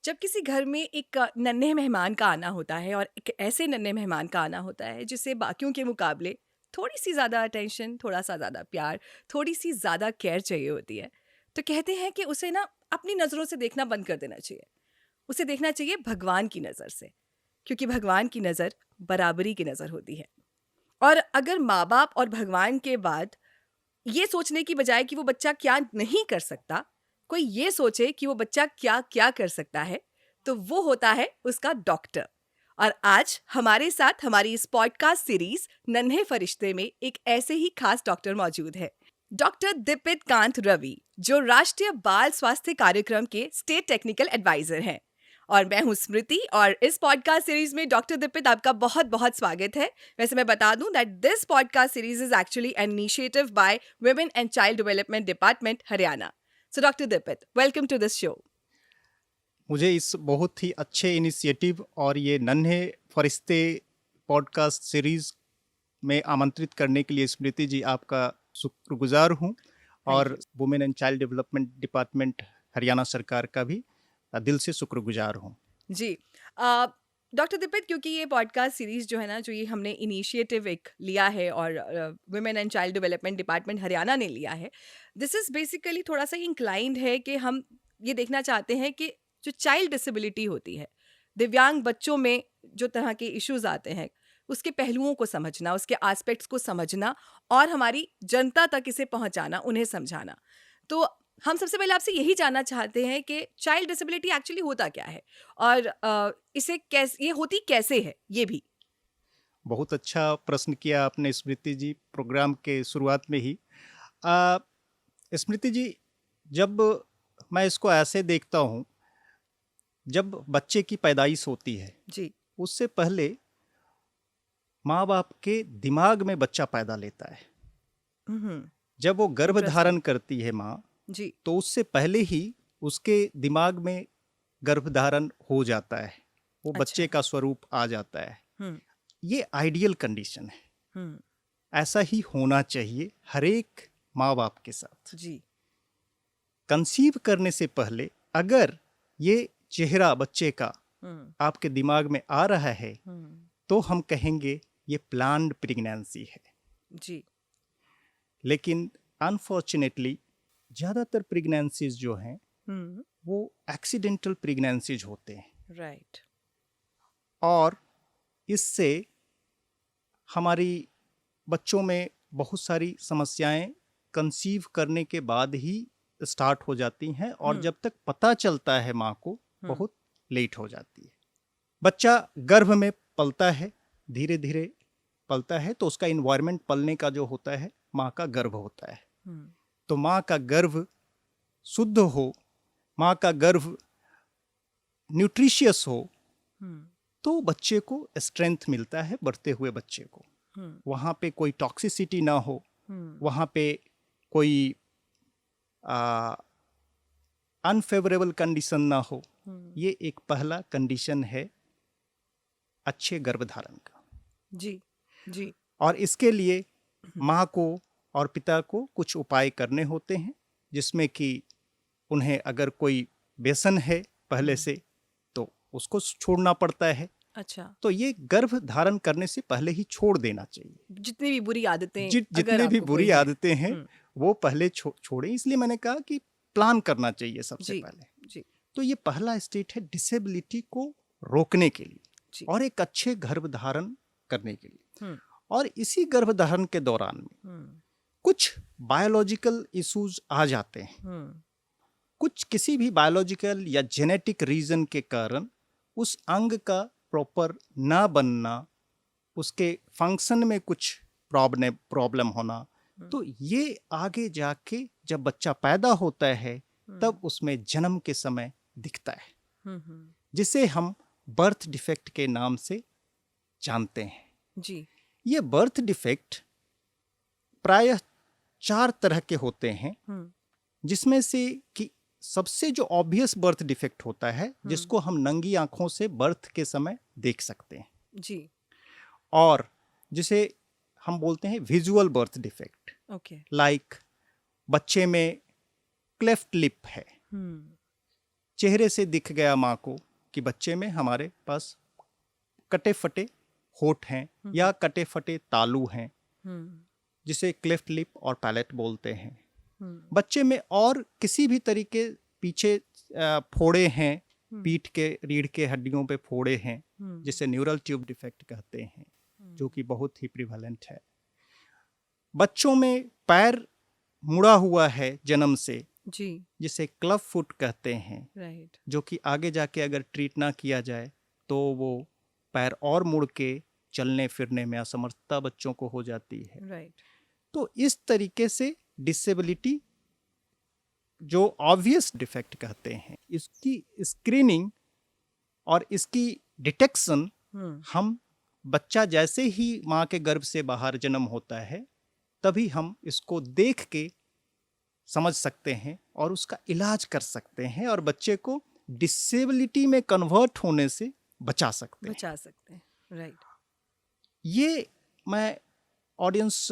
जब किसी घर में एक नन्हे मेहमान का आना होता है और एक ऐसे नन्हे मेहमान का आना होता है जिसे बाकियों के मुकाबले थोड़ी-सी ज़्यादा अटेंशन, थोड़ा-सा ज़्यादा प्यार, थोड़ी-सी ज़्यादा केयर चाहिए होती है, तो कहते हैं कि उसे ना अपनी नज़रों से देखना बंद कर देना चाहिए। उसे देखना चाहिए भगवान की नज़र से, क्योंकि भगवान की नज़र बराबरी की नज़र होती है। और अगर माँ-बाप और भगवान के बाद ये सोचने की बजाय कि वो बच्चा क्या नहीं कर सकता, कोई ये सोचे कि वो बच्चा क्या-क्या कर सकता है, तो वो होता है उसका डॉक्टर। और आज हमारे साथ हमारी इस पॉडकास्ट सीरीज़ नन्हे फरिश्ते में एक ऐसे ही खास डॉक्टर मौजूद है। डॉक्टर दीपित कांत रवि, जो राष्ट्रीय बाल स्वास्थ्य कार्यक्रम के स्टेट टेक्निकल एडवाइज़र हैं। और मैं हूँ स्मृति और इस पॉडकास्ट सीरीज़ में डॉक्टर दीपित आपका बहुत-बहुत स्वागत है। वैसे मैं बता दूं that this podcast series is actually an initiative by women and child development department Haryana. So doctor Deepit, welcome to this show. मुझे इस बहुत ही अच्छे इनिशिएटिव और ये नन्हे फरिश्ते पॉडकास्ट सीरीज में आमंत्रित करने के लिए स्मृति जी आपका शुक्रगुजार हूँ। थैंक और you. Women and child development department Haryana सरकार का भी दिल से शुक्रगुजार हूँ। जी। डॉक्टर दीपित, क्योंकि ये पॉडकास्ट सीरीज जो है ना, जो ये हमने इनिशिएटिव एक लिया है और women and child development department Haryana ने लिया है, दिस इज बेसिकली थोड़ा सा इंक्लाइंड है कि हम ये देखना चाहते हैं कि जो चाइल्ड डिसेबिलिटी होती है, दिव्यांग बच्चों में जो तरह के इश्यूज आते हैं, उसके पहलुओं को समझना, उसके एस्पेक्ट्स को समझना और हमारी जनता तक इसे पहुंचाना, उन्हें समझाना। तो हम सबसे पहले आपसे यही जानना चाहते हैं कि चाइल्ड डिसेबिलिटी एक्चुअली होता क्या है और इसे कैसे, ये होती कैसे है, ये भी। बहुत अच्छा प्रश्न किया आपने स्मृति जी प्रोग्राम के शुरुआत में ही। आ, स्मृति जी, जब मैं इसको ऐसे देखता हूँ, जब बच्चे की पैदाइश होती है जी। उससे पहले माँ बाप के दिमाग में बच्चा पैदा लेता है। हम्म। जब वो गर्भ इंटरेस्टिंग। धारण करती है माँ, जी। तो उससे पहले ही उसके दिमाग में गर्भ धारण हो जाता है, वो अच्छा। बच्चे का स्वरूप आ जाता है। हम्म। ये आइडियल कंडीशन है, हम्म। ऐसा ही होना चाहिए हर एक माँ बाप के साथ। जी। कंसीव करने से पहले अगर ये चेहरा बच्चे का हम्म। आपके दिमाग में आ रहा है, हम्म। तो हम कहेंगे ये प्लान्ड प्रेगनेंसी है। जी। लेकिन अनफॉर्चुनेटली ज़्यादातर प्रेगनेंसीज जो हैं हम्म। वो एक्सीडेंटल प्रेगनेंसीज होते हैं, राइट। और इससे हमारी बच्चों में बहुत सारी समस्याएं कंसीव करने के बाद ही स्टार्ट हो जाती हैं, और हम्म। जब तक पता चलता है माँ को हम्म। बहुत लेट हो जाती है। बच्चा गर्भ में पलता है, धीरे धीरे पलता है, तो उसका इन्वायरमेंट पलने का जो होता है माँ का गर्भ होता है। हम्म। तो माँ का गर्भ शुद्ध हो, माँ का गर्भ न्यूट्रिशियस हो, हम्म। तो बच्चे को स्ट्रेंथ मिलता है, बढ़ते हुए बच्चे को। हम्म। वहाँ पे कोई टॉक्सिसिटी ना हो, हम्म। वहाँ पे कोई अनफेवरेबल कंडीशन ना हो। हम्म। ये एक पहला कंडीशन है अच्छे गर्भधारण का। जी। जी। और इसके लिए हम्म। माँ को और पिता को कुछ उपाय करने होते हैं, जिसमें कि उन्हें अगर कोई व्यसन है पहले हम्म। से, तो उसको छोड़ना पड़ता है। अच्छा। तो ये गर्भ धारण करने से पहले ही छोड़ देना चाहिए। जितनी भी बुरी आदतें अगर जितने भी आपको कोई बुरी है। आदतें हैं हम्म। वो पहले छोड़ें। इसलिए मैंने कहा कि प्लान करना चाहिए सबसे जी। पहले। जी। तो ये पहला स्टेट है डिसेबिलिटी को रोकने के लिए जी। और एक अच्छे गर्भधारण करने के लिए। हम्म। और इसी गर्भधारण के दौरान में हम्म। कुछ बायोलॉजिकल इश्यूज आ जाते हैं। हम्म। कुछ किसी भी बायोलॉजिकल या जेनेटिक रीजन के कारण उस अंग का प्रॉपर ना बनना, उसके फंक्शन में कुछ प्रॉब्लम होना, हम्म। तो ये आगे जाके जब बच्चा पैदा होता है तब उसमें जन्म के समय दिखता है, हम्म। जिसे हम बर्थ डिफेक्ट के नाम से जानते हैं। जी। ये बर्थ डिफेक्ट प्रायः 4 तरह के होते हैं, हम्म। जिसमें से कि सबसे जो ऑब्वियस बर्थ डिफेक्ट होता है, जिसको हम नंगी आंखों से बर्थ के समय देख सकते हैं, जी। और जिसे हम बोलते हैं visual birth defect. Okay. Like बच्चे में क्लेफ्ट लिप है, हम्म। चेहरे से दिख गया माँ को कि बच्चे में हमारे पास कटे फटे होठ हैं या कटे फटे तालू हैं, जिसे क्लेफ्ट लिप और पैलेट बोलते हैं। बच्चे में और किसी भी तरीके पीछे फोड़े हैं, पीठ के रीढ़ के हड्डियों पे फोड़े हैं, जिसे न्यूरल ट्यूब डिफेक्ट कहते हैं, जो कि बहुत ही प्रिवेलेंट है। बच्चों में पैर मुड़ा हुआ है जन्म से जी, जिसे क्लब फुट कहते हैं, राइट, जो कि आगे जाके अगर ट्रीट ना किया जाए तो वो पैर और मुड़ के चलने फिरने में असमर्थता बच्चों को हो जाती है। राइट, तो इस तरीके से डिसेबिलिटी, जो ऑब्वियस डिफेक्ट कहते हैं, इसकी स्क्रीनिंग और इसकी डिटेक्शन हम बच्चा जैसे ही माँ के गर्भ से बाहर जन्म होता है तभी हम इसको देख के समझ सकते हैं और उसका इलाज कर सकते हैं और बच्चे को डिसेबिलिटी में कन्वर्ट होने से बचा सकते हैं। राइट। ये मैं ऑडियंस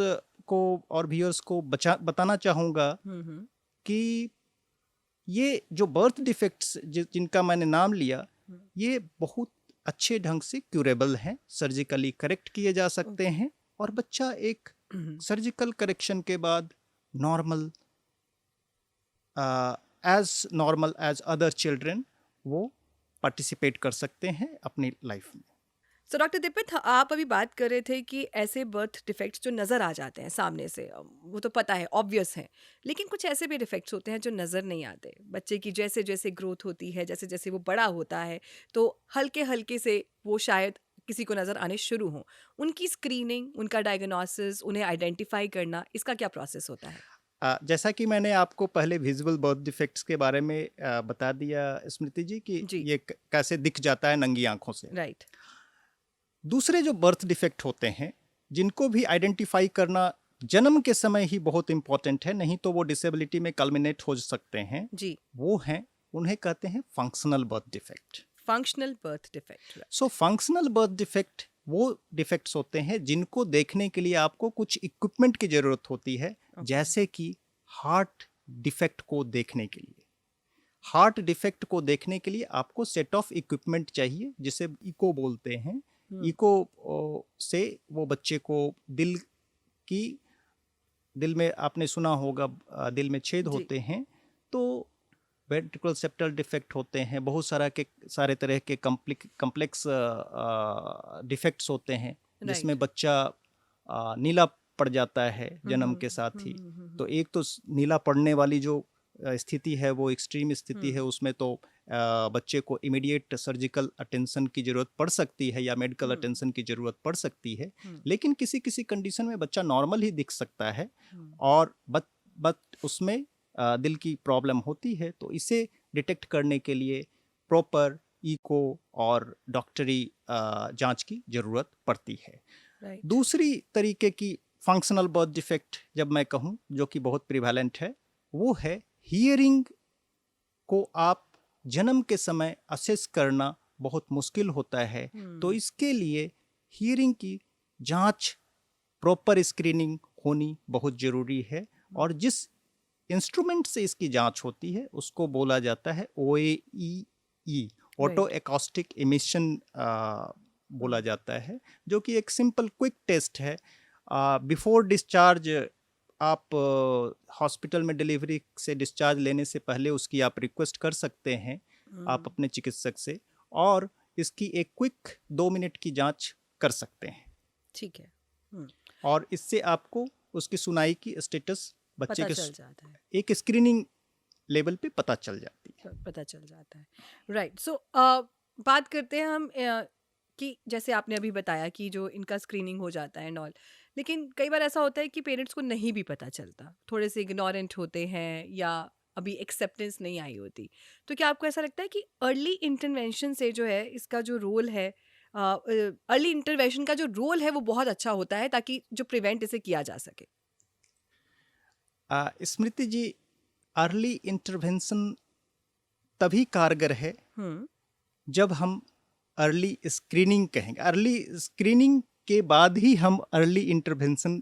को और व्यूअर्स को बताना चाहूँगा कि ये जो बर्थ डिफेक्ट्स जिनका मैंने नाम लिया, ये बहुत अच्छे ढंग से क्यूरेबल हैं, सर्जिकली करेक्ट किए जा सकते हैं और बच्चा एक सर्जिकल करेक्शन के बाद नॉर्मल एज अदर चिल्ड्रन वो पार्टिसिपेट कर सकते हैं अपनी लाइफ में। सो डॉक्टर दीपित, आप अभी बात कर रहे थे कि ऐसे बर्थ डिफेक्ट्स जो नज़र आ जाते हैं सामने से, वो तो पता है, ऑब्वियस है, लेकिन कुछ ऐसे भी डिफेक्ट्स होते हैं जो नज़र नहीं आते। बच्चे की जैसे जैसे ग्रोथ होती है, जैसे जैसे वो बड़ा होता है, तो हल्के हल्के से वो शायद किसी को नज़र आने शुरू हों। उनकी स्क्रीनिंग, उनका डायग्नोसिस, उन्हें आइडेंटिफाई करना, इसका क्या प्रोसेस होता है? जैसा कि मैंने आपको पहले विजुअल बर्थ डिफेक्ट्स के बारे में बता दिया स्मृति जी कि जी। ये कैसे दिख जाता है नंगी आंखों से। राइट। दूसरे जो बर्थ डिफेक्ट होते हैं जिनको भी आइडेंटिफाई करना जन्म के समय ही बहुत इंपॉर्टेंट है, नहीं तो वो डिसेबिलिटी में कल्मिनेट हो सकते हैं, जी। वो हैं, उन्हें कहते हैं functional birth defect. Functional birth defect. So functional birth defect वो डिफेक्ट्स होते हैं जिनको देखने के लिए आपको कुछ इक्विपमेंट की जरूरत होती है, जैसे कि हार्ट डिफेक्ट को देखने के लिए। हार्ट डिफेक्ट को देखने के लिए आपको सेट ऑफ इक्विपमेंट चाहिए जिसे इको बोलते हैं। इको से वो बच्चे को दिल में आपने सुना होगा, दिल में छेद होते हैं, तो वेंट्रिकल सेप्टल डिफेक्ट होते हैं, बहुत सारे तरह के कम्प्लेक्स डिफेक्ट्स होते हैं जिसमें बच्चा नीला पड़ जाता है जन्म के साथ ही। तो एक तो नीला पड़ने वाली जो स्थिति है वो एक्सट्रीम स्थिति है, उसमें तो बच्चे को इमीडिएट सर्जिकल अटेंशन की ज़रूरत पड़ सकती है या मेडिकल अटेंशन की ज़रूरत पड़ सकती है। लेकिन किसी किसी कंडीशन में बच्चा नॉर्मल ही दिख सकता है और बट उसमें दिल की प्रॉब्लम होती है, तो इसे डिटेक्ट करने के लिए प्रॉपर इको और डॉक्टरी जांच की ज़रूरत पड़ती है। दूसरी तरीके की फंक्शनल बर्थ डिफेक्ट जब मैं कहूँ जो कि बहुत प्रिवेलेंट है, वो है हियरिंग को आप जन्म के समय असेस करना बहुत मुश्किल होता है। तो इसके लिए हियरिंग की जांच, प्रॉपर स्क्रीनिंग होनी बहुत ज़रूरी है और जिस इंस्ट्रूमेंट से इसकी जांच होती है उसको बोला जाता है OAEE, ऑटो एकॉस्टिक इमिशन बोला जाता है, जो कि एक सिंपल क्विक टेस्ट है। बिफोर डिस्चार्ज आप हॉस्पिटल में डिलीवरी से डिस्चार्ज लेने से पहले उसकी आप रिक्वेस्ट कर सकते हैं आप अपने चिकित्सक से, और इसकी एक क्विक 2 मिनट की जांच कर सकते हैं। ठीक है। और इससे आपको उसकी सुनाई की स्टेटस बच्चे के चल जाता है, एक स्क्रीनिंग लेवल पे पता चल जाता है। राइट। सो बात करते हैं हम कि जैसे आपने अभी बताया कि जो इनका स्क्रीनिंग हो जाता है नॉल, लेकिन कई बार ऐसा होता है कि पेरेंट्स को नहीं भी पता चलता, थोड़े से इग्नोरेंट होते हैं या अभी एक्सेप्टेंस नहीं आई होती। तो क्या आपको ऐसा लगता है कि अर्ली इंटरवेंशन से जो है इसका जो रोल है, अर्ली इंटरवेंशन का जो रोल है वो बहुत अच्छा होता है ताकि जो प्रिवेंट इसे किया जा सके? स्मृति जी, अर्ली इंटरवेंशन तभी कारगर है जब हम अर्ली स्क्रीनिंग कहेंगे। अर्ली स्क्रीनिंग के बाद ही हम अर्ली इंटरवेंशन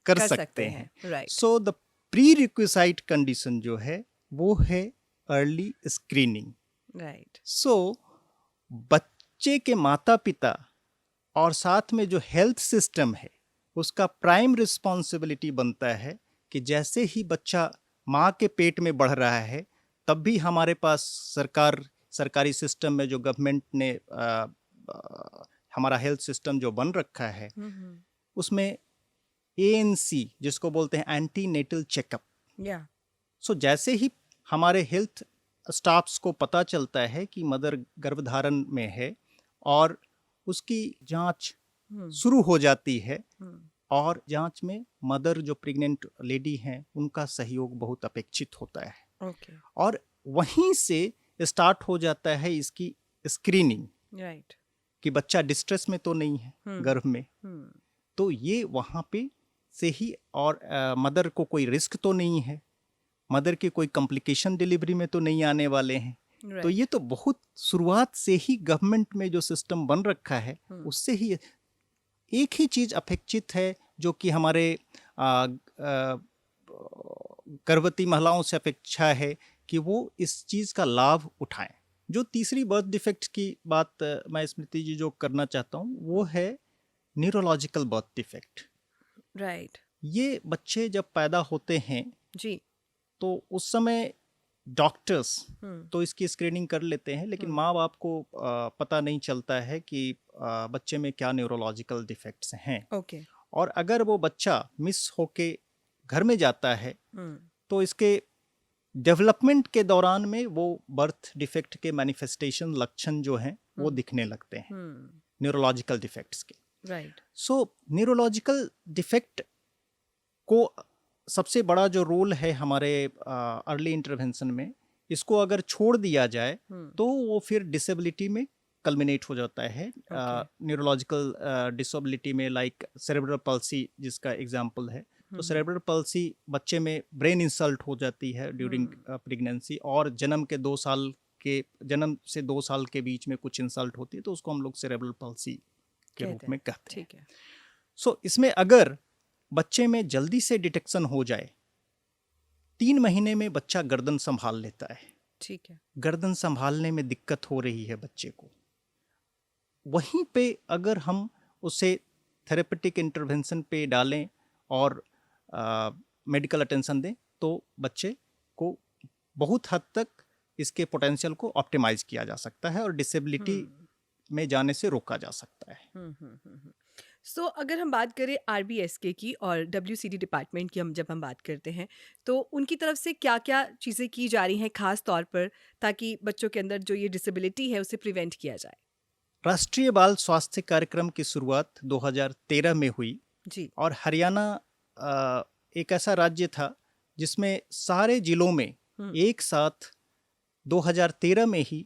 कर सकते हैं। Right. So the pre requisite condition जो है वो है अर्ली स्क्रीनिंग। राइट। सो बच्चे के माता पिता और साथ में जो हेल्थ सिस्टम है उसका प्राइम रिस्पॉन्सिबिलिटी बनता है कि जैसे ही बच्चा माँ के पेट में बढ़ रहा है तब भी हमारे पास सरकारी सिस्टम में जो गवर्नमेंट ने हमारा हेल्थ सिस्टम जो बन रखा है उसमें ANC जिसको बोलते हैं एंटी नेटल चेकअप। या सो जैसे ही हमारे हेल्थ स्टाफ्स को पता चलता है कि मदर गर्भधारण में है और उसकी जांच शुरू हो जाती है, और जांच में मदर जो प्रेग्नेंट लेडी हैं उनका सहयोग बहुत अपेक्षित होता है। ओके। और वहीं से स्टार्ट हो जाता है इसकी स्क्रीनिंग राइट। कि बच्चा डिस्ट्रेस में तो नहीं है गर्भ में, तो ये वहाँ पे से ही, और मदर को कोई रिस्क तो नहीं है, मदर के कोई कॉम्प्लिकेशन डिलीवरी में तो नहीं आने वाले हैं। तो ये तो बहुत शुरुआत से ही गवर्नमेंट में जो सिस्टम बन रखा है उससे ही एक ही चीज अपेक्षित है जो कि हमारे गर्भवती महिलाओं से अपेक्षा है कि वो इस चीज का लाभ उठाएं। जो तीसरी बर्थ डिफेक्ट की बात मैं स्मृति जी जो करना चाहता हूँ वो है न्यूरोलॉजिकल बर्थ डिफेक्ट। राइट। ये बच्चे जब पैदा होते हैं जी। तो उस समय डॉक्टर्स तो इसकी स्क्रीनिंग कर लेते हैं, लेकिन माँ बाप को पता नहीं चलता है कि बच्चे में क्या न्यूरोलॉजिकल डिफेक्ट्स हैं। ओके। और अगर वो बच्चा मिस होके घर में जाता है तो इसके डेवलपमेंट के दौरान में वो बर्थ डिफेक्ट के मैनिफेस्टेशन लक्षण जो हैं वो दिखने लगते हैं न्यूरोलॉजिकल डिफेक्ट्स के। राइट। सो न्यूरोलॉजिकल डिफेक्ट को सबसे बड़ा जो रोल है हमारे अर्ली इंटरवेंशन में, इसको अगर छोड़ दिया जाए तो वो फिर डिसेबिलिटी में कल्मिनेट हो जाता है। न्यूरोलॉजिकल डिसेबिलिटी में लाइक सेरेब्रल पल्सी जिसका एग्जांपल है, तो सेरेब्रल पल्सी बच्चे में ब्रेन इंसल्ट हो जाती है ड्यूरिंग प्रेगनेंसी, और जन्म से 2 साल के बीच में कुछ इंसल्ट होती है तो उसको हम लोग सेरेब्रल पल्सी के रूप में कहते हैं। ठीक है। सो इसमें अगर बच्चे में जल्दी से डिटेक्शन हो जाए, 3 महीने में बच्चा गर्दन संभाल लेता है। ठीक है। गर्दन संभालने में दिक्कत हो रही है बच्चे को, वहीं पे अगर हम उसे थेरेपेटिक इंटरवेंशन पे डालें और मेडिकल अटेंशन दें तो बच्चे को बहुत हद तक इसके पोटेंशियल को ऑप्टिमाइज किया जा सकता है और डिसेबिलिटी में जाने से रोका जा सकता है। सो अगर हम बात करें RBSK की और WCD डिपार्टमेंट की, जब हम बात करते हैं तो उनकी तरफ से क्या क्या चीज़ें की जा रही हैं खास तौर पर ताकि बच्चों के अंदर जो ये डिसेबिलिटी है उसे प्रिवेंट किया जाए? राष्ट्रीय बाल स्वास्थ्य कार्यक्रम की शुरुआत 2013 में हुई जी। और हरियाणा एक ऐसा राज्य था जिसमें सारे जिलों में एक साथ 2013 में ही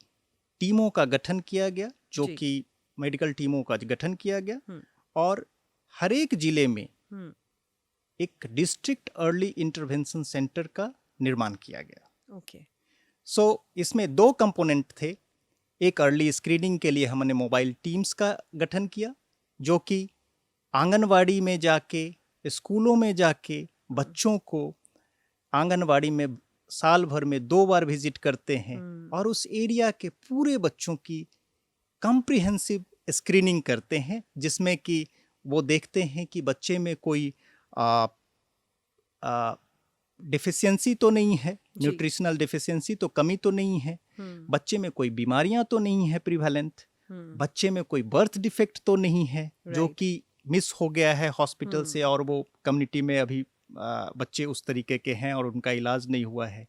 टीमों का गठन किया गया, जो कि मेडिकल टीमों का गठन किया गया, और हर एक जिले में एक डिस्ट्रिक्ट अर्ली इंटरवेंशन सेंटर का निर्माण किया गया। ओके। सो इसमें 2 कंपोनेंट थे। एक अर्ली स्क्रीनिंग के लिए हमने मोबाइल टीम्स का गठन किया, जो कि आंगनवाड़ी में जाके, स्कूलों में जाके बच्चों को आंगनवाड़ी में साल भर में 2 बार विजिट करते हैं और उस एरिया के पूरे बच्चों की कॉम्प्रिहेंसिव स्क्रीनिंग करते हैं, जिसमें कि वो देखते हैं कि बच्चे में कोई डिफिशियंसी तो नहीं है, न्यूट्रिशनल डिफिशियंसी तो कमी तो नहीं है, बच्चे में कोई बीमारियां तो नहीं है प्रिवेलेंट, बच्चे में कोई बर्थ डिफेक्ट तो नहीं है जो कि मिस हो गया है हॉस्पिटल से और वो कम्युनिटी में अभी बच्चे उस तरीके के हैं और उनका इलाज नहीं हुआ है,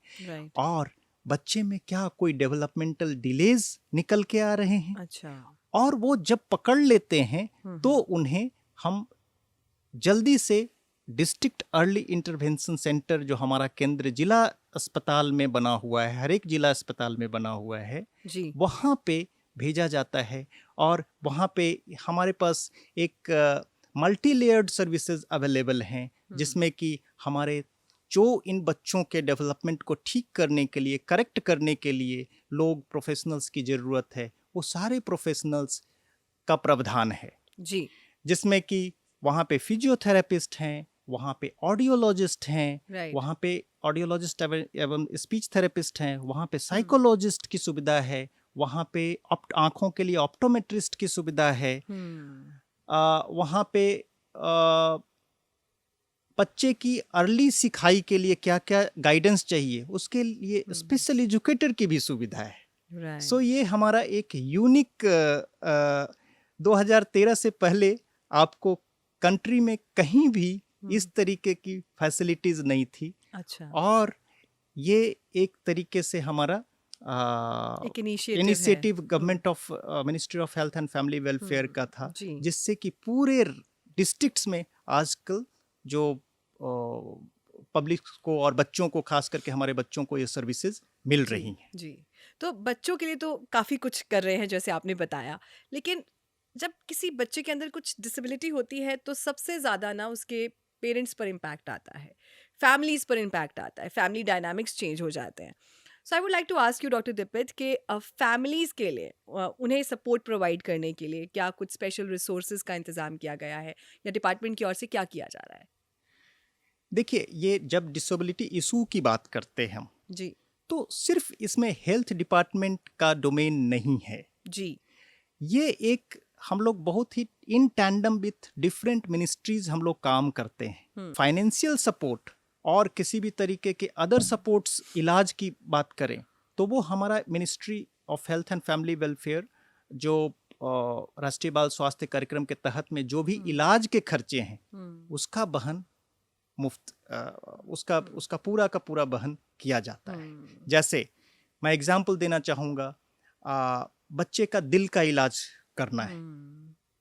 और बच्चे में क्या कोई डेवलपमेंटल डिलेज निकल के आ रहे हैं। अच्छा। और वो जब पकड़ लेते हैं तो उन्हें हम जल्दी से डिस्ट्रिक्ट अर्ली इंटरवेंशन सेंटर, जो हमारा केंद्र जिला अस्पताल में बना हुआ है, हर एक जिला अस्पताल में बना हुआ है जी, वहाँ पे भेजा जाता है। और वहाँ पे हमारे पास एक मल्टी लेयर्ड सर्विसेज अवेलेबल हैं, जिसमें कि हमारे जो इन बच्चों के डेवलपमेंट को ठीक करने के लिए, करेक्ट करने के लिए लोग प्रोफेशनल्स की ज़रूरत है, वो सारे प्रोफेशनल्स का प्रावधान है जी, जिसमें कि वहाँ पे फिजियोथेरेपिस्ट हैं, वहाँ पे ऑडियोलॉजिस्ट हैं, वहाँ पे ऑडियोलॉजिस्ट एवं स्पीच थेरेपिस्ट हैं, वहाँ पे साइकोलॉजिस्ट की सुविधा है, वहाँ पे आँखों के लिए ऑप्टोमेट्रिस्ट की सुविधा है, वहाँ पे बच्चे की अर्ली सिखाई के लिए क्या क्या गाइडेंस चाहिए उसके लिए स्पेशल एजुकेटर की भी सुविधा है। सो ये हमारा एक यूनिक 2013 से पहले आपको कंट्री में कहीं भी इस तरीके की फैसिलिटीज नहीं थी। अच्छा। और ये एक तरीके से हमारा एक initiative initiative government of ministry of health and family welfare का था, जिससे कि पूरे डिस्ट्रिक्ट्स में आजकल जो पब्लिक को और बच्चों को, खास करके हमारे बच्चों को, ये सर्विसेज मिल रही हैं। जी, तो बच्चों के लिए तो काफ़ी कुछ कर रहे हैं जैसे आपने बताया, लेकिन जब किसी बच्चे के अंदर कुछ डिसेबिलिटी होती है तो सबसे ज़्यादा ना उसके पेरेंट्स पर इम्पैक्ट आता है, फैमिलीज़ पर इम्पैक्ट आता है, फैमिली डायनामिक्स चेंज हो जाते हैं। So I would like to ask you doctor Deepit कि फैमिलीज़ के लिए उन्हें सपोर्ट प्रोवाइड करने के लिए क्या कुछ स्पेशल रिसोर्सेज का इंतज़ाम किया गया है या डिपार्टमेंट की ओर से क्या किया जा रहा है? देखिए, ये जब डिसेबिलिटी इशू की बात करते हैं हम जी तो सिर्फ इसमें हेल्थ डिपार्टमेंट का डोमेन नहीं है जी। ये एक हम लोग बहुत ही in tandem with different ministries हम लोग काम करते हैं। फाइनेंशियल सपोर्ट और किसी भी तरीके के अदर सपोर्ट्स, इलाज की बात करें तो वो हमारा ministry of health and family welfare जो राष्ट्रीय बाल स्वास्थ्य कार्यक्रम के तहत में जो भी इलाज के खर्चे हैं उसका बहन मुफ्त उसका पूरा का पूरा बहन किया जाता है। जैसे मैं एग्जांपल देना चाहूँगा, बच्चे का दिल का इलाज करना है,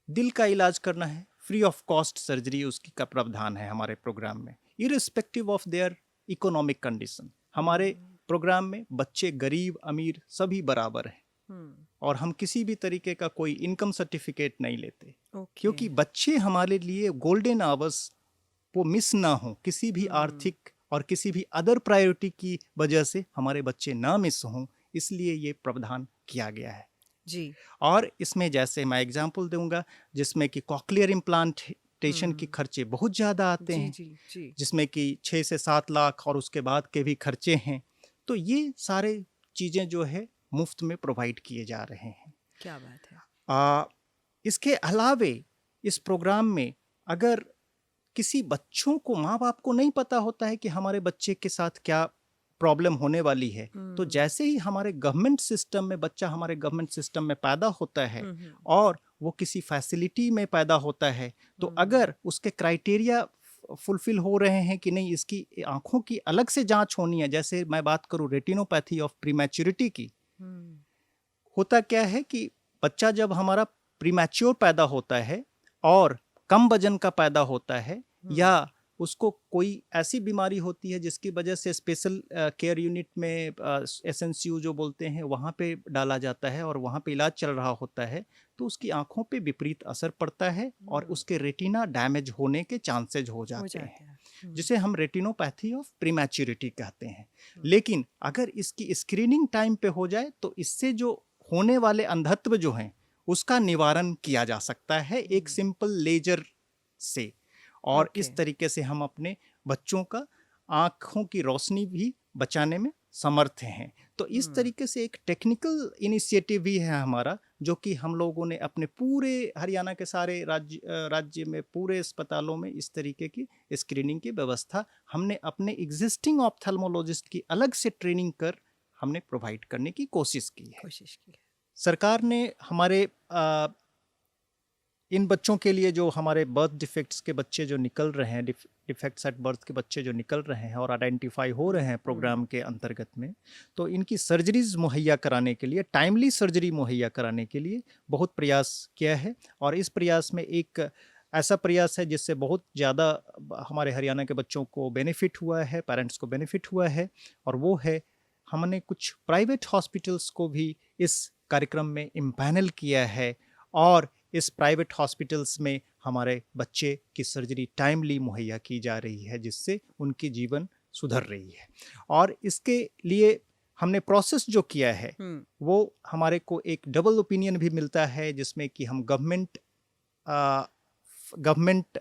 दिल का इलाज करना है, फ्री ऑफ कॉस्ट सर्जरी उसकी का प्रावधान है हमारे प्रोग्राम में, irrespective of their economic condition. हमारे प्रोग्राम में बच्चे गरीब अमीर सभी बराबर हैं और हम किसी भी तरीके का कोई इनकम सर्टिफिकेट नहीं लेते, क्योंकि बच्चे हमारे लिए गोल्डन आवर्स वो मिस ना हो, किसी भी आर्थिक और किसी भी अदर प्रायोरिटी की वजह से हमारे बच्चे ना मिस हों, इसलिए ये प्रावधान किया गया है जी। और इसमें जैसे मैं एग्जांपल दूंगा जिसमें कि कॉक्लियर इम्प्लांटेशन के खर्चे बहुत ज़्यादा आते हैं, जी। जिसमें कि 6 से 7 लाख और उसके बाद के भी खर्चे हैं। तो ये सारे चीज़ें जो है मुफ्त में प्रोवाइड किए जा रहे हैं। क्या बात है। इसके अलावे इस प्रोग्राम में अगर किसी बच्चों को, माँ बाप को नहीं पता होता है कि हमारे बच्चे के साथ क्या प्रॉब्लम होने वाली है, तो जैसे ही हमारे गवर्नमेंट सिस्टम में बच्चा हमारे गवर्नमेंट सिस्टम में पैदा होता है और वो किसी फैसिलिटी में पैदा होता है, तो अगर उसके क्राइटेरिया फुलफिल हो रहे हैं कि नहीं, इसकी आंखों की अलग से जांच होनी है। जैसे मैं बात करूं रेटिनोपैथी ऑफ प्रीमैच्योरिटी की, होता क्या है कि बच्चा जब हमारा प्रीमैच्योर पैदा होता है और कम वजन का पैदा होता है या उसको कोई ऐसी बीमारी होती है जिसकी वजह से स्पेशल केयर यूनिट में एसएनसीयू जो बोलते हैं वहाँ पे डाला जाता है और वहाँ पे इलाज चल रहा होता है, तो उसकी आंखों पे विपरीत असर पड़ता है और उसके रेटिना डैमेज होने के चांसेज हो जाते हैं, जिसे हम रेटिनोपैथी ऑफ प्रीमैच्योरिटी कहते हैं। लेकिन अगर इसकी स्क्रीनिंग टाइम पे हो जाए तो इससे जो होने वाले अंधत्व जो हैं उसका निवारण किया जा सकता है एक सिंपल लेजर से, और इस तरीके से हम अपने बच्चों का आँखों की रोशनी भी बचाने में समर्थ हैं। तो इस तरीके से एक टेक्निकल इनिशिएटिव भी है हमारा, जो कि हम लोगों ने अपने पूरे हरियाणा के सारे राज्य में पूरे अस्पतालों में इस तरीके की स्क्रीनिंग की व्यवस्था हमने अपने एग्जिस्टिंग ऑप्थेल्मोलॉजिस्ट की अलग से ट्रेनिंग कर हमने प्रोवाइड करने की कोशिश की है। सरकार ने हमारे इन बच्चों के लिए, जो हमारे बर्थ डिफेक्ट्स के बच्चे जो निकल रहे हैं, डिफेक्ट्स एट बर्थ के बच्चे जो निकल रहे हैं और आइडेंटिफाई हो रहे हैं प्रोग्राम के अंतर्गत में, तो इनकी सर्जरीज मुहैया कराने के लिए, टाइमली सर्जरी मुहैया कराने के लिए बहुत प्रयास किया है। और इस प्रयास में एक ऐसा प्रयास है जिससे बहुत ज़्यादा हमारे हरियाणा के बच्चों को बेनिफिट हुआ है, पेरेंट्स को बेनिफिट हुआ है, और वो है हमने कुछ प्राइवेट हॉस्पिटल्स को भी इस कार्यक्रम में इम्पैनल किया है और इस प्राइवेट हॉस्पिटल्स में हमारे बच्चे की सर्जरी टाइमली मुहैया की जा रही है, जिससे उनकी जीवन सुधर रही है। और इसके लिए हमने प्रोसेस जो किया है वो हमारे को एक डबल ओपिनियन भी मिलता है, जिसमें कि हम गवर्नमेंट गवर्नमेंट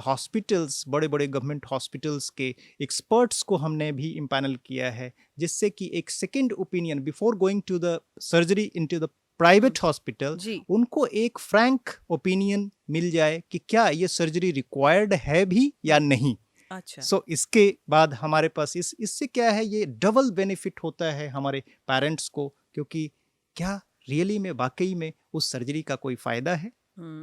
हॉस्पिटल्स, बड़े बड़े गवर्नमेंट हॉस्पिटल्स के एक्सपर्ट्स को हमने भी इम्पैनल किया है, जिससे कि एक second opinion before going to the surgery into the private hospital, जी। उनको एक फ्रैंक ओपिनियन मिल जाए कि क्या ये सर्जरी रिक्वायर्ड है भी या नहीं। अच्छा। सो इसके बाद हमारे पास इससे क्या है, ये डबल बेनिफिट होता है हमारे पेरेंट्स को, क्योंकि क्या रियली में वाकई में उस सर्जरी का कोई फायदा है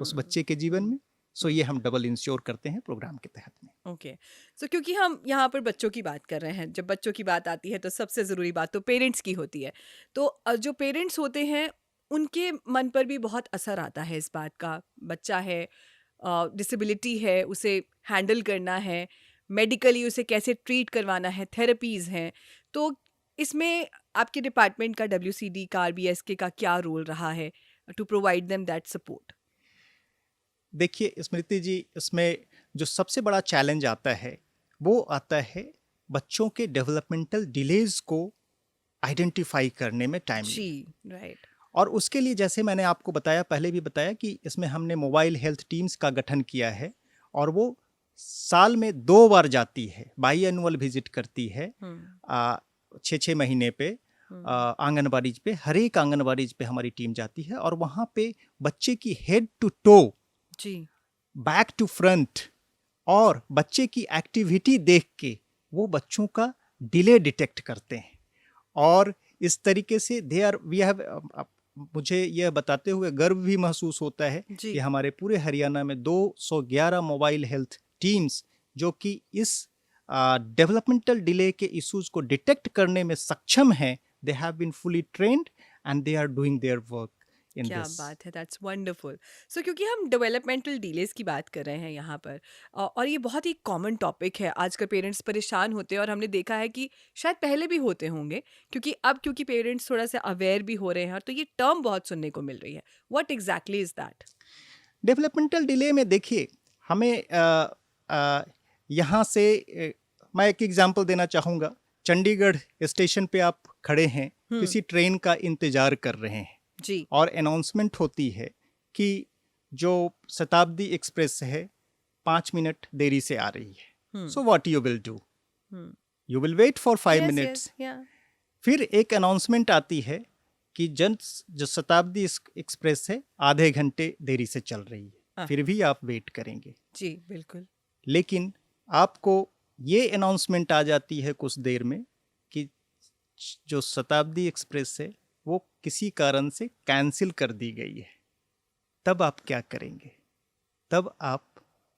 उस बच्चे के जीवन में। सो ये हम डबल इंश्योर करते हैं प्रोग्राम के तहत में। ओके। सो क्योंकि हम यहाँ पर बच्चों की बात कर रहे हैं, जब बच्चों की बात आती है तो सबसे ज़रूरी बात तो पेरेंट्स की होती है। तो जो पेरेंट्स होते हैं उनके मन पर भी बहुत असर आता है इस बात का। बच्चा है, डिसेबिलिटी है, उसे हैंडल करना है, मेडिकली उसे कैसे ट्रीट करवाना है, थेरेपीज़ हैं। तो इसमें आपके डिपार्टमेंट का, डब्ल्यूसीडी का, आरबीएसके का क्या रोल रहा है to provide them that support? देखिए स्मृति जी, इसमें जो सबसे बड़ा चैलेंज आता है वो आता है बच्चों के डेवलपमेंटल डिलेज को आइडेंटिफाई करने में टाइम। जी, राइट। और उसके लिए जैसे मैंने आपको बताया, पहले भी बताया कि इसमें हमने मोबाइल हेल्थ टीम्स का गठन किया है, और वो साल में 2 बार जाती है, बाई एनुअल विजिट करती है। 6-6 महीने पे आंगनबाड़ी पे, हर एक आंगनबाड़ी पे हमारी टीम जाती है, और वहाँ पे बच्चे की हेड टू टो, जी। बैक टू फ्रंट, और बच्चे की एक्टिविटी देख के वो बच्चों का डिले डिटेक्ट करते हैं। और इस तरीके से दे आर वी हैव, मुझे यह बताते हुए गर्व भी महसूस होता है जी। कि हमारे पूरे हरियाणा में 211 मोबाइल हेल्थ टीम्स जो कि इस डेवलपमेंटल डिले के इश्यूज को डिटेक्ट करने में सक्षम हैं, they have been fully trained and they are doing their work in क्या दिस। बात है, दैट्स वंडरफुल। सो क्योंकि हम डेवलपमेंटल डिलेज की बात कर रहे हैं यहाँ पर, और ये बहुत ही कॉमन टॉपिक है, आजकल पेरेंट्स परेशान होते हैं, और हमने देखा है कि शायद पहले भी होते होंगे, क्योंकि पेरेंट्स थोड़ा सा अवेयर भी हो रहे हैं, और तो ये टर्म बहुत सुनने को मिल रही है। What exactly is that? Developmental delay में देखिए, हमें यहाँ से मैं एक एग्जांपल देना चाहूँगा। चंडीगढ़ स्टेशन पे आप खड़े हैं, किसी ट्रेन का इंतजार कर रहे हैं, जी। और अनाउंसमेंट होती है कि जो शताब्दी एक्सप्रेस है 5 मिनट देरी से आ रही है। So what you will do? You will wait for 5 yes, minutes. Yes, yeah. फिर एक अनाउंसमेंट आती है कि जो शताब्दी एक्सप्रेस है आधे घंटे देरी से चल रही है, फिर भी आप वेट करेंगे। जी, बिल्कुल। लेकिन आपको ये अनाउंसमेंट आ जाती है कुछ देर में कि जो शताब्दी एक्सप्रेस है वो किसी कारण से कैंसिल कर दी गई है। तब आप क्या करेंगे? तब आप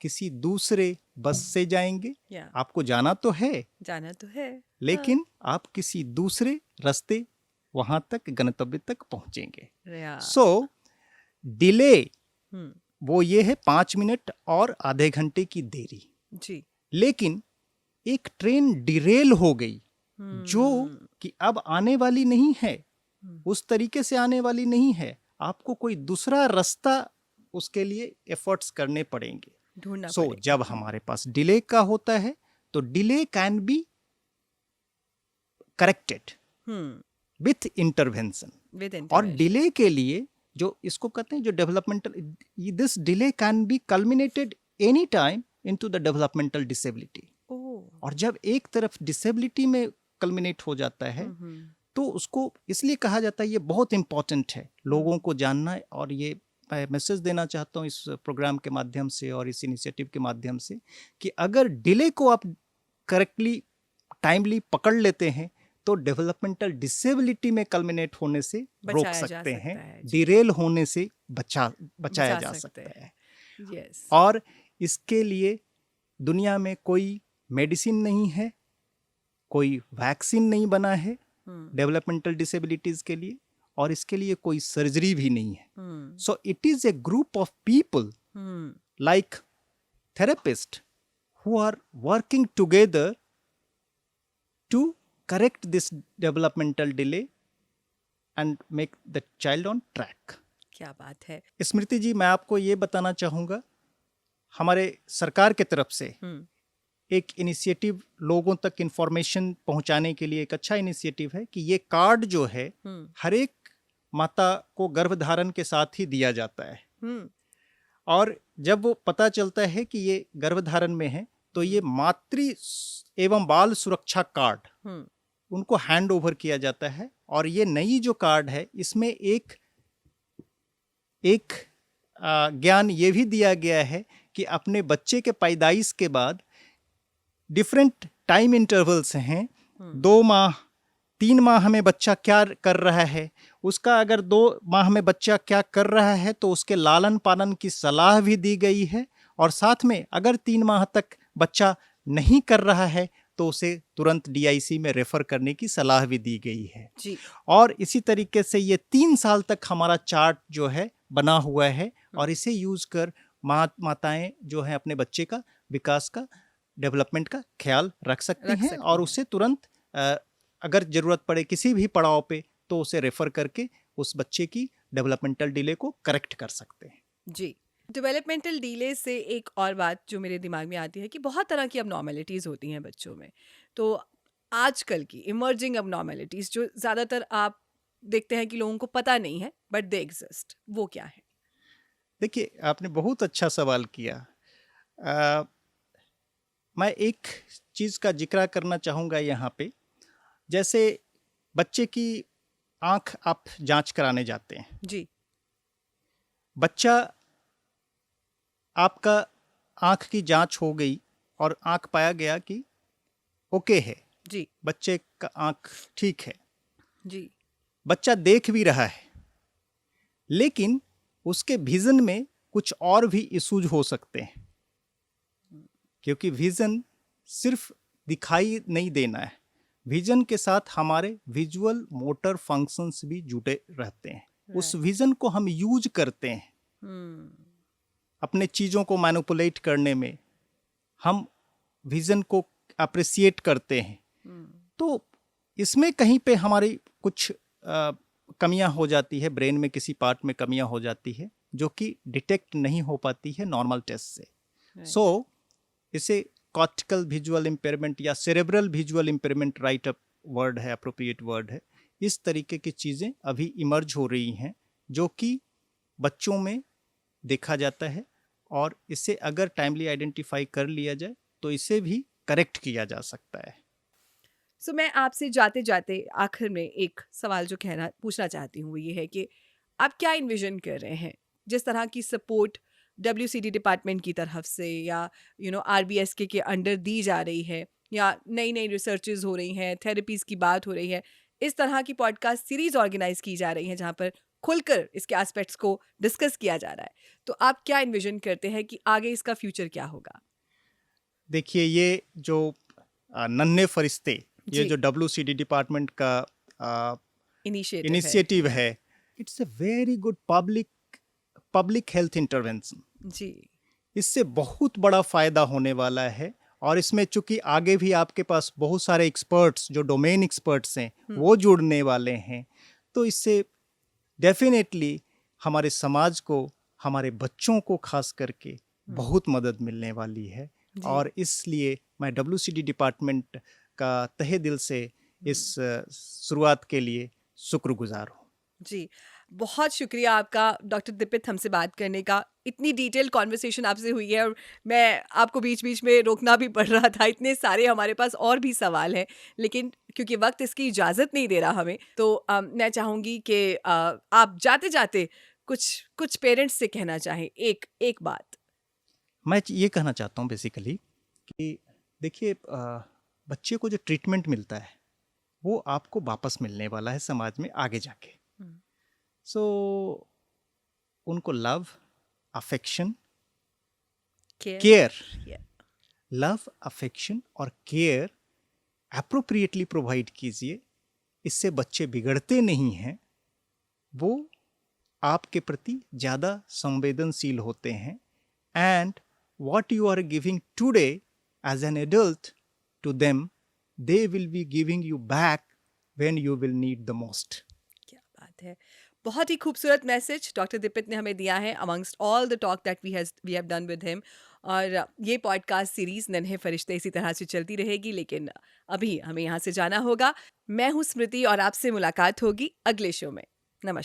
किसी दूसरे बस से जाएंगे। या, आपको जाना तो है, जाना तो है। लेकिन आप किसी दूसरे रास्ते वहां तक, गंतव्य तक पहुंचेंगे। या। सो डिले हम्म। वो ये है 5 मिनट और आधे घंटे की देरी। जी। लेकिन एक ट्रेन डिरेल हो गई जो कि अब आने वाली नहीं है, उस तरीके से आने वाली नहीं है, आपको कोई दूसरा रास्ता उसके लिए एफर्ट्स करने पड़ेंगे। ढूंढना सो पड़ेगा। जब हमारे पास डिले का होता है तो delay can be corrected with intervention. With और इंटरवेंशन। डिले के लिए जो इसको कहते हैं, जो developmental, this delay can be culminated any time into the developmental disability. और जब एक तरफ डिसेबिलिटी में कल्मिनेट हो जाता है तो उसको इसलिए कहा जाता है, ये बहुत इंपॉर्टेंट है लोगों को जानना। और ये मैं मैसेज देना चाहता हूँ इस प्रोग्राम के माध्यम से और इस इनिशिएटिव के माध्यम से कि अगर डिले को आप करेक्टली, टाइमली पकड़ लेते हैं तो डेवलपमेंटल डिसेबिलिटी में कल्मिनेट होने से रोक सकते हैं, डिरेल होने से बचाया जा सकता है। यस। और इसके लिए दुनिया में कोई मेडिसिन नहीं है, कोई वैक्सीन नहीं बना है डेवलपमेंटल डिसेबिलिटीज के लिए, और इसके लिए कोई सर्जरी भी नहीं है। So it is a group of people like therapist who are working together to correct this developmental delay and make the child on track. क्या बात है। स्मृति जी, मैं आपको ये बताना चाहूँगा, हमारे सरकार के तरफ से एक इनिशिएटिव लोगों तक इंफॉर्मेशन पहुंचाने के लिए एक अच्छा इनिशिएटिव है कि ये कार्ड जो है हर एक माता को गर्भधारण के साथ ही दिया जाता है। और जब वो पता चलता है कि ये गर्भधारण में है, तो ये मातृ एवं बाल सुरक्षा कार्ड हुँ, उनको हैंड ओवर किया जाता है। और ये नई जो कार्ड है, इसमें एक एक ज्ञान ये भी दिया गया है कि अपने बच्चे के पैदाइश के बाद डिफरेंट टाइम इंटरवल्स हैं, 2 माह, 3 माह में बच्चा क्या कर रहा है, उसका अगर 2 माह में बच्चा क्या कर रहा है तो उसके लालन पालन की सलाह भी दी गई है। और साथ में अगर 3 माह तक बच्चा नहीं कर रहा है तो उसे तुरंत DIC में रेफर करने की सलाह भी दी गई है। जी। और इसी तरीके से ये 3 साल तक हमारा चार्ट जो है बना हुआ है, और इसे यूज कर माताएं जो है अपने बच्चे का विकास का, डेवलपमेंट का ख्याल रख सकती हैं और उसे तुरंत अगर जरूरत पड़े किसी भी पड़ाव पे तो उसे रेफर करके उस बच्चे की डेवलपमेंटल डिले को करेक्ट कर सकते हैं। जी। डेवलपमेंटल डिले से एक और बात जो मेरे दिमाग में आती है कि बहुत तरह की अबनॉर्मैलिटीज़ होती हैं बच्चों में। तो आजकल की इमर्जिंग अबनॉर्मैलिटीज़ जो ज़्यादातर आप देखते हैं कि लोगों को पता नहीं है बट दे एग्जिस्ट, वो क्या है? देखिए, आपने बहुत अच्छा सवाल किया। अ, मैं एक चीज़ का जिक्र करना चाहूँगा यहाँ पे। जैसे बच्चे की आँख आप जांच कराने जाते हैं, जी। बच्चा आपका आँख की जांच हो गई और आँख पाया गया कि ओके है, जी। बच्चे का आँख ठीक है, जी। बच्चा देख भी रहा है, लेकिन उसके विजन में कुछ और भी इश्यूज हो सकते हैं, क्योंकि विजन सिर्फ दिखाई नहीं देना है, विजन के साथ हमारे विजुअल मोटर फंक्शंस भी जुड़े रहते हैं। उस विजन को हम यूज करते हैं अपने चीज़ों को मैनिपुलेट करने में, हम विजन को अप्रिसिएट करते हैं। तो इसमें कहीं पे हमारी कुछ कमियां हो जाती है, ब्रेन में किसी पार्ट में कमियां हो जाती है जो कि डिटेक्ट नहीं हो पाती है नॉर्मल टेस्ट से। सो इसे कॉर्टिकल विजुअल इम्पेयरमेंट या cerebral visual impairment, right up word है, अप्रोप्रिएट वर्ड है। इस तरीके की चीज़ें अभी इमर्ज हो रही हैं जो कि बच्चों में देखा जाता है, और इसे अगर टाइमली आइडेंटिफाई कर लिया जाए तो इसे भी करेक्ट किया जा सकता है। सो मैं आपसे जाते जाते आखिर में एक सवाल जो कहना पूछना चाहती हूँ वो ये है कि आप क्या इन्विजन कर रहे हैं जिस तरह की सपोर्ट WCD डिपार्टमेंट की तरफ से या RBSK के अंडर दी जा रही है, या नई नई रिसर्चेज हो रही हैं, थेरेपीज़ की बात हो रही है, इस तरह की पॉडकास्ट सीरीज़ ऑर्गेनाइज की जा रही हैं जहाँ पर खुलकर इसके एस्पेक्ट्स को डिस्कस किया जा रहा है, तो आप क्या इन्विजन करते हैं कि आगे इसका फ्यूचर क्या होगा? देखिए, ये जो नन्हे फरिश्ते, ये जी। जो WCD डिपार्टमेंट का इनिशिएटिव है। इनिशिएटिव है, it's a very good public health intervention. जी। इससे बहुत बड़ा फायदा होने वाला है, और इसमें चूंकि आगे भी आपके पास बहुत सारे एक्सपर्ट्स, जो डोमेन एक्सपर्ट्स हैं, वो जुड़ने वाले हैं, तो इससे डेफिनेटली हमारे समाज को, हमारे बच्चों को खास करके बहुत मदद मिलने वाली है। जी। और इसलिए मैं WCD डिपार्टमेंट का तहे दिल से इस शुरुआत के लिए शुक्रगुजार हूँ। जी, बहुत शुक्रिया आपका डॉक्टर दीपित हमसे बात करने का। इतनी डिटेल कॉन्वर्सेशन आपसे हुई है और मैं आपको बीच-बीच में रोकना भी पड़ रहा था, इतने सारे हमारे पास और भी सवाल हैं, लेकिन क्योंकि वक़्त इसकी इजाज़त नहीं दे रहा हमें, तो मैं चाहूँगी कि आप जाते-जाते कुछ कुछ पेरेंट्स से कहना चाहें एक एक बात। मैं ये कहना चाहता हूँ बेसिकली कि देखिए, बच्चे को जो ट्रीटमेंट मिलता है वो आपको वापस मिलने वाला है समाज में आगे जाके। सो उनको लव, अफेक्शन, केयर, या लव, अफेक्शन और केयर अप्रोप्रिएटली प्रोवाइड कीजिए। इससे बच्चे बिगड़ते नहीं हैं, वो आपके प्रति ज़्यादा संवेदनशील होते हैं। And what you are giving today as an adult to them, they will be giving you back when you will need the most. क्या बात है! बहुत ही खूबसूरत मैसेज डॉक्टर दीपित ने हमें दिया है amongst all the talk that we have done with him. और ये पॉडकास्ट सीरीज़ नन्हे फरिश्ते इसी तरह से चलती रहेगी, लेकिन अभी हमें यहाँ से जाना होगा। मैं हूँ स्मृति और आपसे मुलाकात होगी अगले शो में।